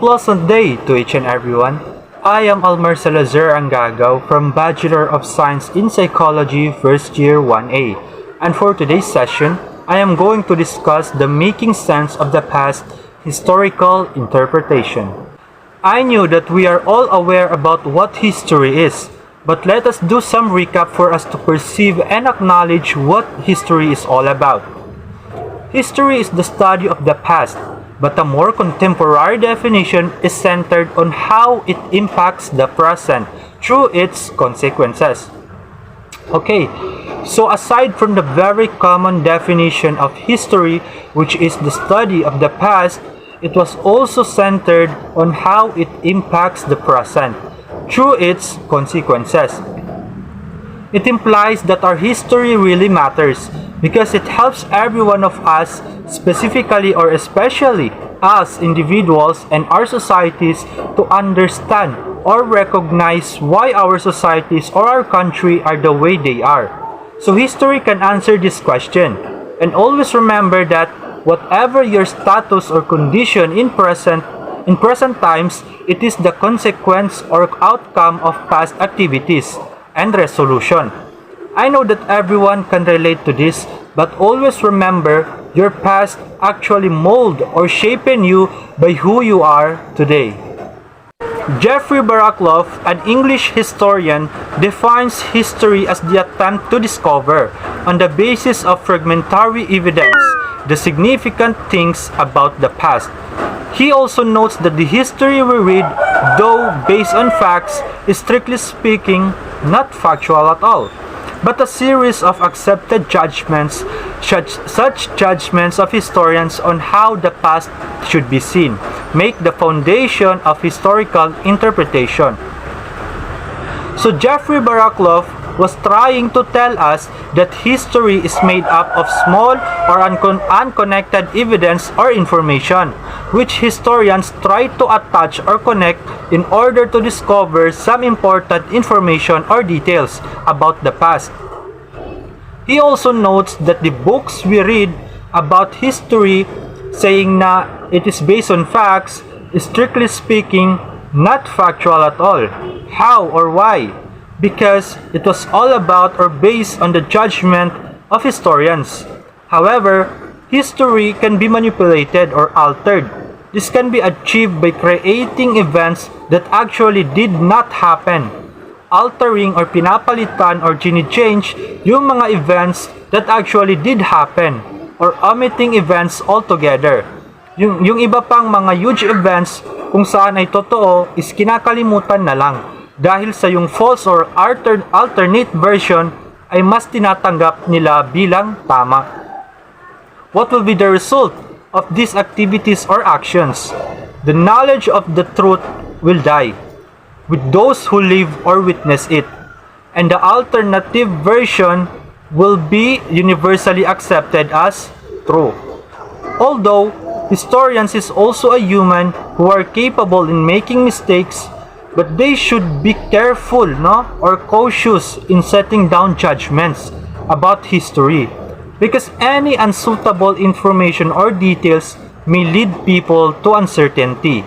pleasant day to each and everyone. I am ALMAR SALAZAR ANGAGAO from Bachelor of Science in Psychology first year 1A. And for today's session, I am going to discuss the making sense of the past historical interpretation. I knew that we are all aware about what history is, but let us do some recap for us to perceive and acknowledge what history is all about. History is the study of the past, but a more contemporary definition is centered on how it impacts the present through its consequences. Okay, so aside from the very common definition of history, which is the study of the past, it was also centered on how it impacts the present through its consequences. It implies that our history really matters because it helps every one of us, specifically or especially us individuals and our societies, to understand or recognize why our societies or our country are the way they are. So history can answer this question. And always remember that whatever your status or condition in present times, it is the consequence or outcome of past activities and resolution. I know that everyone can relate to this, but always remember your past actually mold or shapen you by who you are today. Jeffrey Baraclough, an English historian, defines history as the attempt to discover, on the basis of fragmentary evidence, the significant things about the past. He also notes that the history we read, though based on facts, is strictly speaking not factual at all, but a series of accepted judgments, such judgments of historians on how the past should be seen, make the foundation of historical interpretation. So Jeffrey Baraclough was trying to tell us that history is made up of small or unconnected evidence or information, which historians try to attach or connect in order to discover some important information or details about the past. He also notes that the books we read about history saying na it is based on facts is strictly speaking not factual at all. How or why? Because it was all about or based on the judgment of historians. However, history can be manipulated or altered. This can be achieved by creating events that actually did not happen, altering or pinapalitan or change yung mga events that actually did happen, or omitting events altogether. Yung iba pang mga huge events kung saan ay totoo is kinakalimutan na lang dahil sa yung false or alternate version ay mas tinatanggap nila bilang tama. What will be the result of these activities or actions? The knowledge of the truth will die with those who live or witness it, and the alternative version will be universally accepted as true. Although historians is also a human who are capable in making mistakes, but they should be careful, or cautious in setting down judgments about history, because any unsuitable information or details may lead people to uncertainty.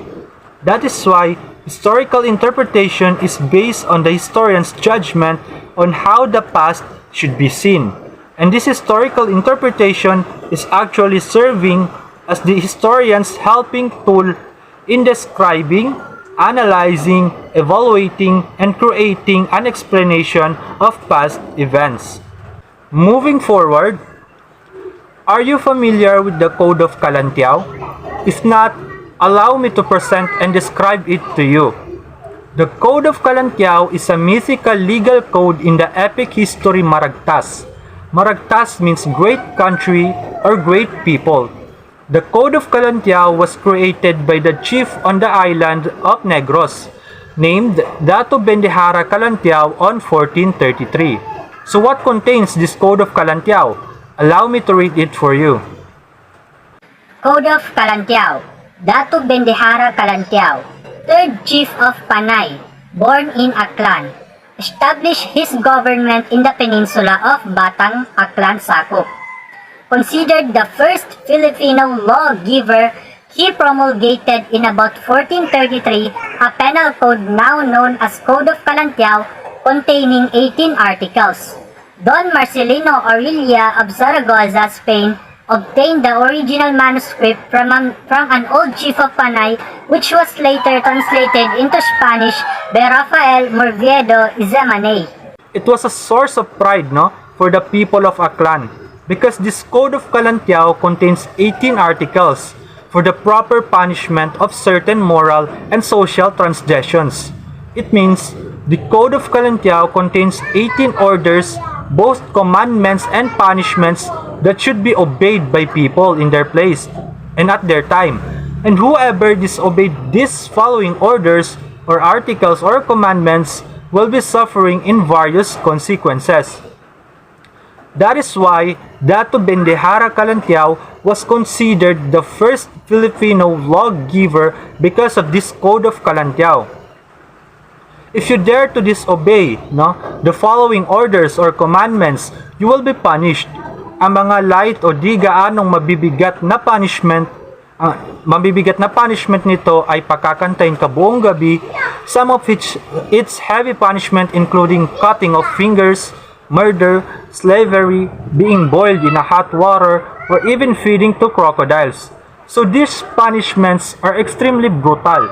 That is why historical interpretation is based on the historian's judgment on how the past should be seen. And this historical interpretation is actually serving as the historian's helping tool in describing, analyzing, evaluating, and creating an explanation of past events. Moving forward, are you familiar with the Code of Kalantiao? If not, allow me to present and describe it to you. The Code of Kalantiao is a mythical legal code in the epic history Maragtas. Maragtas means great country or great people. The Code of Kalantiao was created by the chief on the island of Negros, named Dato Bendihara Kalantiao on 1433. So what contains this Code of Kalantiao? Allow me to read it for you. Code of Kalantiao. Dato Bendihara Kalantiao, 3rd Chief of Panay, born in Aklan, established his government in the peninsula of Batang, Aklan, Sakop. Considered the first Filipino lawgiver, He promulgated in about 1433 a penal code now known as Code of Calantiao containing 18 articles. Don Marcelino Aurelia of Zaragoza, Spain, obtained the original manuscript from an old chief of Panay, which was later translated into Spanish by Rafael Morviedo Izamanay. It was a source of pride, no, for the people of Aklan, because this Code of Calantiao contains 18 articles for the proper punishment of certain moral and social transgressions. It means the Code of Calantiao contains 18 orders, both commandments and punishments that should be obeyed by people in their place and at their time. And whoever disobeyed these following orders or articles or commandments will be suffering in various consequences. That is why Dato Bendahara Calantiao was considered the first Filipino lawgiver because of this Code of Calantiao. If you dare to disobey the following orders or commandments, you will be punished. Ang mga light o di gaanong mabibigat na punishment nito ay pakakantayin ka buong gabi, some of which its heavy punishment including cutting of fingers, murder, slavery, being boiled in a hot water, or even feeding to crocodiles. So these punishments are extremely brutal.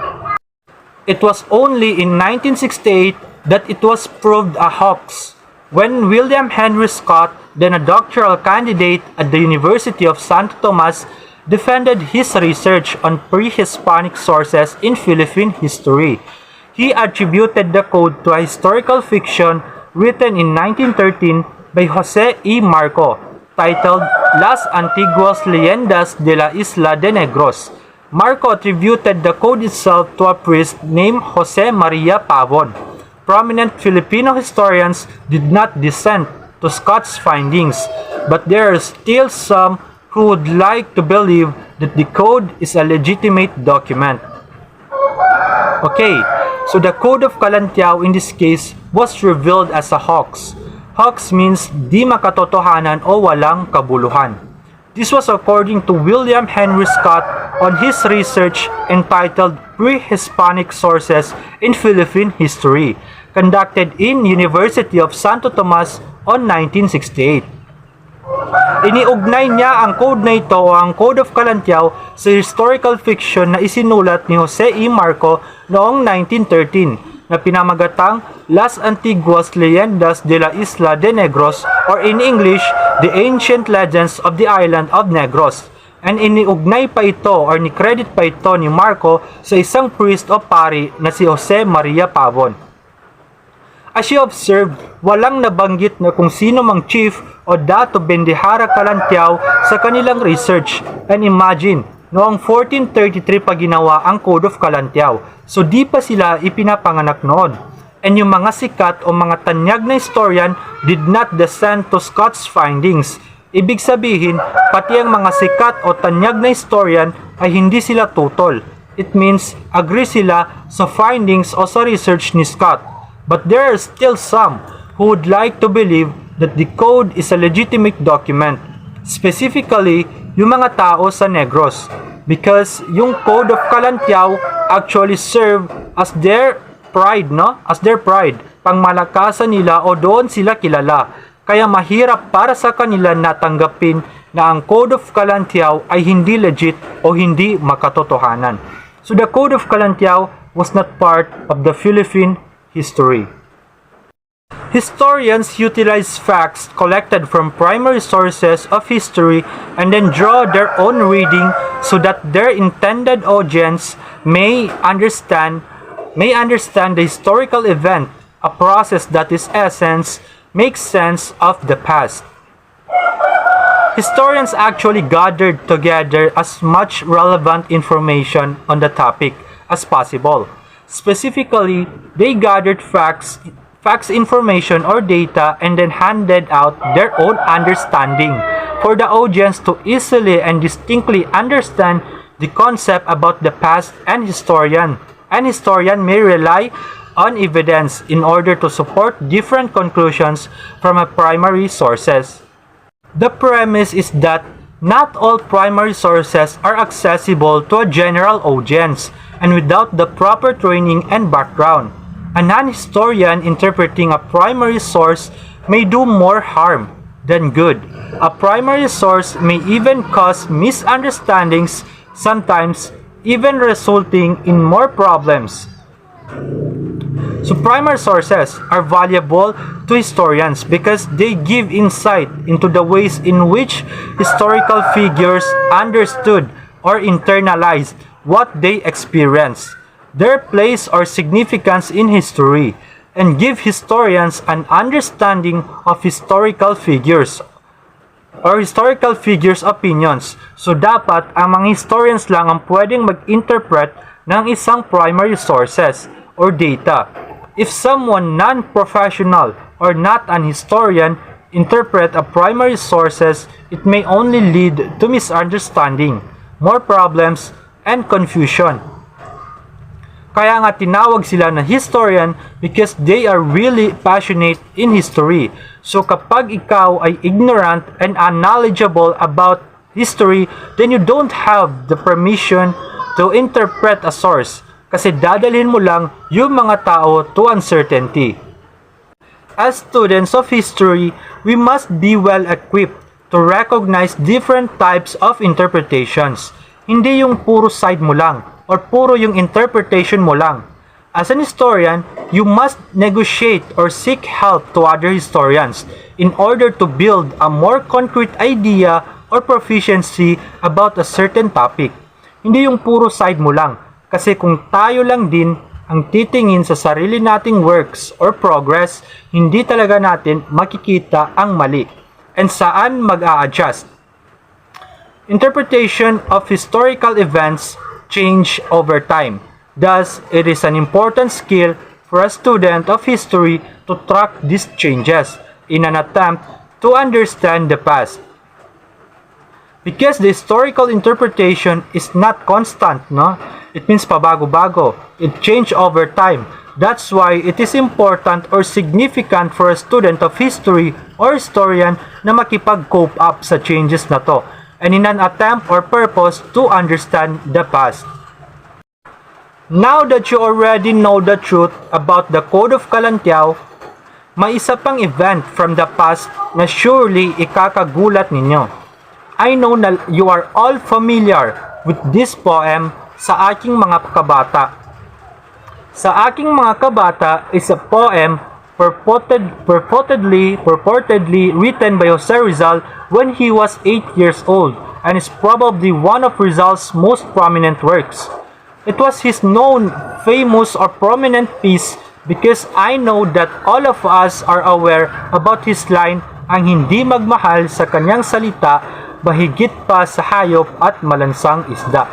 It was only in 1968 that it was proved a hoax, when William Henry Scott, then a doctoral candidate at the University of Santo Tomas, defended his research on pre-Hispanic sources in Philippine history. He attributed the code to a historical fiction written in 1913 by Jose E. Marco, titled Las Antiguas Leyendas de la Isla de Negros. Marco attributed the code itself to a priest named Jose Maria Pavon. Prominent Filipino historians did not dissent to Scott's findings, but there are still some who would like to believe that the code is a legitimate document. Okay, so the Code of Calantiao in this case was revealed as a hoax. Hoax means di makatotohanan o walang kabuluhan. This was according to William Henry Scott on his research entitled Pre-Hispanic Sources in Philippine History, conducted in University of Santo Tomas on 1968. Iniugnay niya ang code na ito o ang Code of Calantiao sa historical fiction na isinulat ni Jose E. Marco noong 1913 na pinamagatang Las Antiguas Leyendas de la Isla de Negros, or in English, The Ancient Legends of the Island of Negros. And iniugnay pa ito or ni-credit pa ito ni Marco sa isang priest o pari na si Jose Maria Pavon. As you observed, walang nabanggit na kung sino mang chief o Dato Bendahara Calantiao sa kanilang research. And imagine, noong 1433 pa ginawa ang Code of Calantiao, so di pa sila ipinapanganak noon. And yung mga sikat o mga tanyag na historian did not dissent to Scott's findings. Ibig sabihin, pati ang mga sikat o tanyag na historian ay hindi sila tutol. It means, agree sila sa findings o sa research ni Scott. But there are still some who would like to believe that the code is a legitimate document. Specifically, yung mga tao sa Negros. Because yung Code of Calantiao actually serve as their pride, As their pride. Pangmalakasan nila o doon sila kilala. Kaya mahirap para sa kanila na tanggapin na ang Code of Calantiao ay hindi legit o hindi makatotohanan. So the Code of Calantiao was not part of the Philippine history. Historians utilize facts collected from primary sources of history and then draw their own reading so that their intended audience may understand the historical event, a process that in essence makes sense of the past. Historians actually gathered together as much relevant information on the topic as possible. Specifically, they gathered facts, information, or data and then handed out their own understanding for the audience to easily and distinctly understand the concept about the past. And historian may rely on evidence in order to support different conclusions from a primary sources. The premise is that Not all primary sources are accessible to a general audience and without the proper training and background. A non-historian interpreting a primary source may do more harm than good. A primary source may even cause misunderstandings, sometimes even resulting in more problems. So primary sources are valuable to historians because they give insight into the ways in which historical figures understood or internalized what they experienced, their place or significance in history, and give historians an understanding of historical figures or historical figures' opinions. So dapat ang mga historians lang ang pwedeng mag-interpret ng isang primary sources or data. If someone non-professional or not an historian interpret a primary sources, it may only lead to misunderstanding, more problems, and confusion. Kaya nga tinawag sila na historian because they are really passionate in history. So kapag ikaw ay ignorant and unknowledgeable about history, then you don't have the permission to interpret a source kasi dadalhin mo lang yung mga tao to uncertainty. As students of history, we must be well equipped to recognize different types of interpretations. Hindi yung puro side mo lang or puro yung interpretation mo lang. As an historian, you must negotiate or seek help to other historians in order to build a more concrete idea or proficiency about a certain topic. Hindi yung puro side mo lang. Kasi kung tayo lang din ang titingin sa sarili nating works or progress, hindi talaga natin makikita ang mali and saan mag-a-adjust. Interpretation of historical events change over time. Thus, it is an important skill for a student of history to track these changes in an attempt to understand the past. Because the historical interpretation is not constant, no? It means pabago-bago. It changes over time. That's why it is important or significant for a student of history or historian na makipag-cope up sa changes na to and in an attempt or purpose to understand the past. Now that you already know the truth about the Code of Kalantiao, may isa pang event from the past na surely ikakagulat ninyo. I know na you are all familiar with this poem sa aking mga kabata. Sa aking mga kabata is a poem purportedly written by Jose Rizal when he was 8 years old and is probably one of Rizal's most prominent works. It was his known, famous or prominent piece because I know that all of us are aware about his line, ang hindi magmahal sa kanyang salita, mahigit pa sa hayop at malansang isda.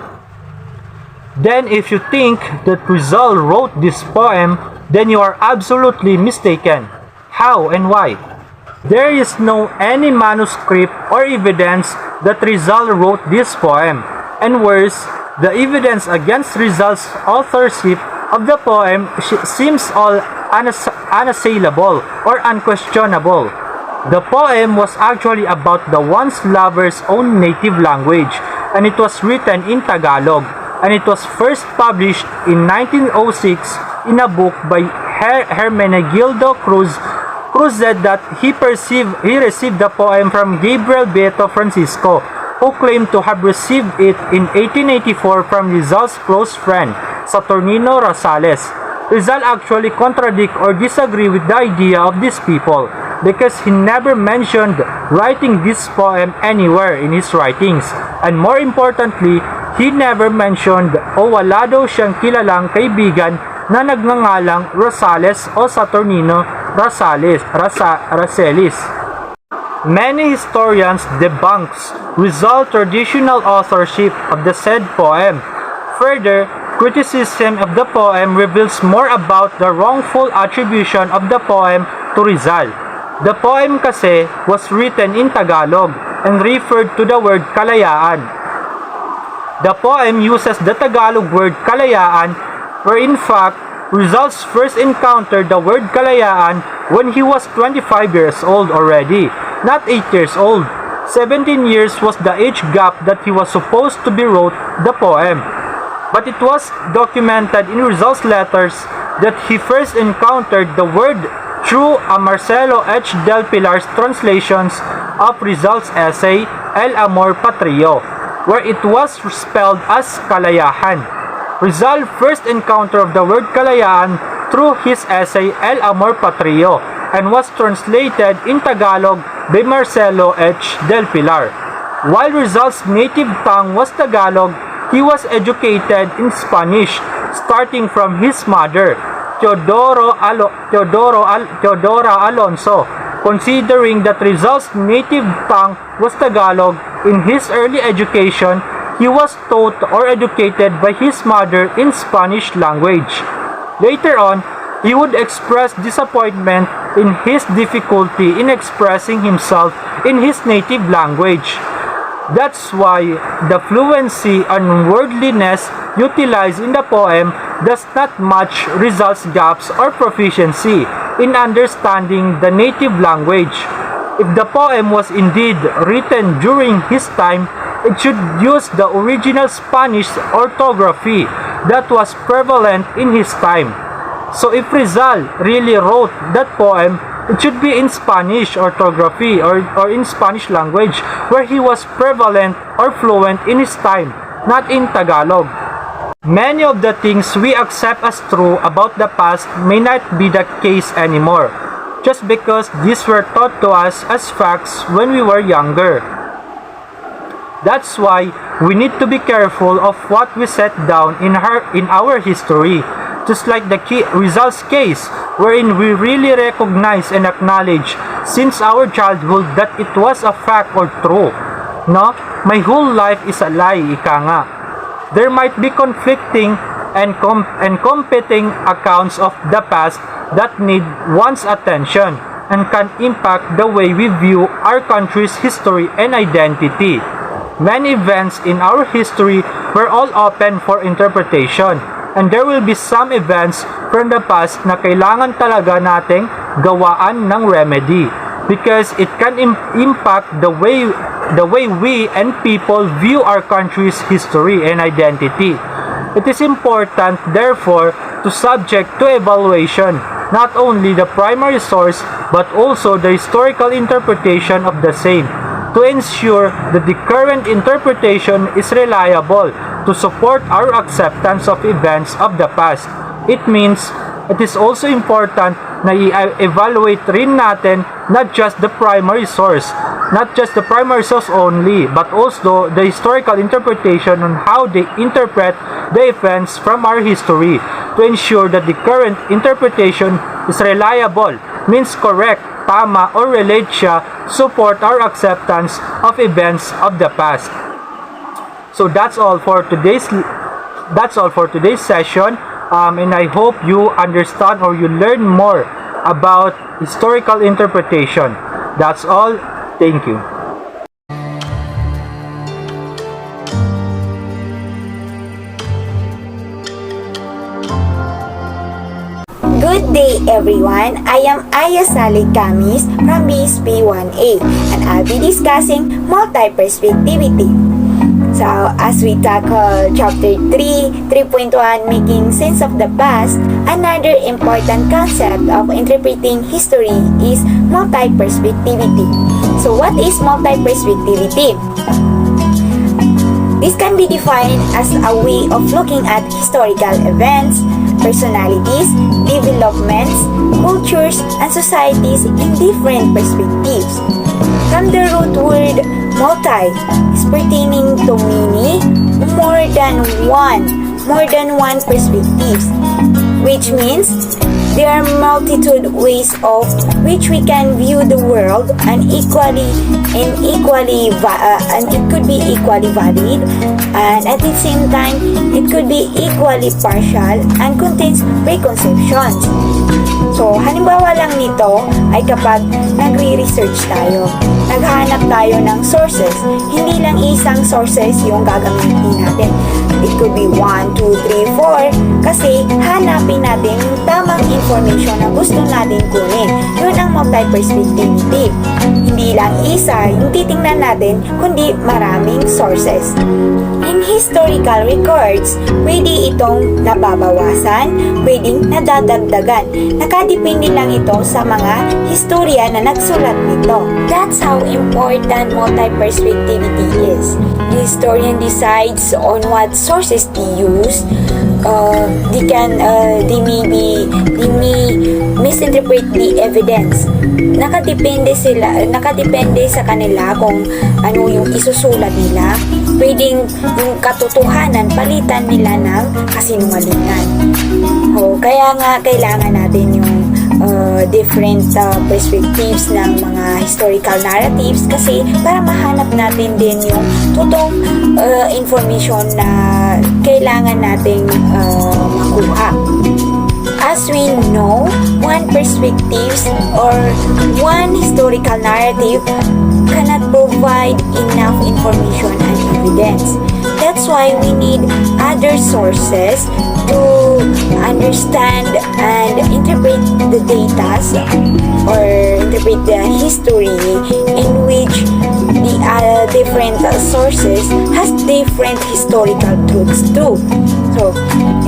Then if you think that Rizal wrote this poem, then you are absolutely mistaken. How and why? There is no any manuscript or evidence that Rizal wrote this poem, and worse, the evidence against Rizal's authorship of the poem seems all unassailable or unquestionable. The poem was actually about the once lover's own native language, and it was written in Tagalog, and it was first published in 1906 in a book by Hermenegildo Cruz. Cruz said that he received the poem from Gabriel Beto Francisco, who claimed to have received it in 1884 from Rizal's close friend, Saturnino Rosales. Rizal actually contradict or disagree with the idea of these people because he never mentioned writing this poem anywhere in his writings. And more importantly, he never mentioned o wala daw siyang kilalang kaibigan na nagngangalang Rosales o Saturnino Rosales. Many historians debunks Rizal's traditional authorship of the said poem. Further, criticism of the poem reveals more about the wrongful attribution of the poem to Rizal. The poem kasi was written in Tagalog and referred to the word kalayaan. The poem uses the Tagalog word kalayaan, where in fact, Rizal's first encountered the word kalayaan when he was 25 years old already, not 8 years old. 17 years was the age gap that he was supposed to be wrote the poem. But it was documented in Rizal's letters that he first encountered the word through a Marcelo H. del Pilar's translations of Rizal's essay El Amor Patrio, where it was spelled as Kalayahan. Rizal first encounter of the word Kalayaan through his essay El Amor Patrio and was translated in Tagalog by Marcelo H. del Pilar. While Rizal's native tongue was Tagalog, he was educated in Spanish, starting from his mother, Teodora Alonso. Considering that Rizal's native tongue was Tagalog, in his early education, he was taught or educated by his mother in Spanish language. Later on, he would express disappointment in his difficulty in expressing himself in his native language. That's why the fluency and wordliness utilized in the poem does not match Rizal's gaps or proficiency in understanding the native language. If the poem was indeed written during his time, it should use the original Spanish orthography that was prevalent in his time. So if Rizal really wrote that poem, it should be in Spanish orthography or in Spanish language where he was prevalent or fluent in his time, not in Tagalog. Many of the things we accept as true about the past may not be the case anymore, just because these were taught to us as facts when we were younger. That's why we need to be careful of what we set down in our history. Just like the Rizal's case, wherein we really recognize and acknowledge since our childhood that it was a fact or true. No? My whole life is a lie, ika nga. There might be conflicting and competing accounts of the past that need one's attention and can impact the way we view our country's history and identity. Many events in our history were all open for interpretation. And there will be some events from the past na kailangan talaga nating gawaan ng remedy because it can impact the way we and people view our country's history and identity. It is important, therefore, to subject to evaluation not only the primary source but also the historical interpretation of the same to ensure that the current interpretation is reliable to support our acceptance of events of the past. It means it is also important na i-evaluate rin natin not just the primary source only, but also the historical interpretation on how they interpret the events from our history to ensure that the current interpretation is reliable, means correct, tama, or relate siya support our acceptance of events of the past. So that's all for today's session, and I hope you understand or you learn more about historical interpretation. That's all. Thank you. Good day everyone, I am AYAH SALIC from BSP 1A and I'll be discussing multiperspectivity. So as we tackle chapter 3.1 making sense of the past, another important concept of interpreting history is multiperspectivity. So what is multiperspectivity? This can be defined as a way of looking at historical events, personalities, developments, cultures, and societies in different perspectives. From the root word multi is pertaining to many, more than one perspectives, which means there are multitude ways of which we can view the world and it could be equally valid, and at the same time it could be equally partial and contains preconceptions. So halimbawa lang nito ay kapag nagre-research tayo, naghahanap tayo ng sources, hindi lang isang sources yung gagamitin natin. It could be 1, 2, 3, 4 kasi hanapin natin yung tamang ang information na gusto natin kunin. Yun ang multiperspectivity. Hindi lang isa yung titingnan natin, kundi maraming sources. In historical records, pwede itong nababawasan, pwedeng nadadagdagan. Nakadepende lang ito sa mga historia na nagsulat nito. That's how important multiperspectivity is. The historian decides on what sources they use. They may misinterpret the evidence. Nakadepende sa kanila kung ano yung isusulat nila. Pwedeng yung katotohanan palitan nila ng kasinungalingan. Kaya nga kailangan natin yung different perspectives ng mga historical narratives kasi para mahanap natin din yung totoong information na kailangan nating makuha. As we know, one perspective or one historical narrative cannot provide enough information and evidence. That's why we need other sources to understand and interpret the data or interpret the history in which the different sources has different historical truths too. So,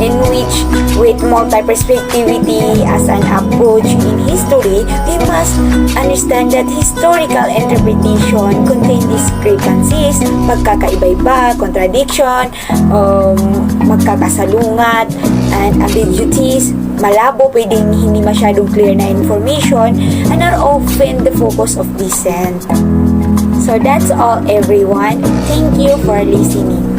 in which with multiperspectivity as an approach in history, we must understand that historical interpretation contain discrepancies, pagkakaiba-iba, contradiction, magkakasalungat, and ambiguities, malabo, pwedeng hindi masyadong clear na information, and are often the focus of dissent. So that's all everyone. Thank you for listening.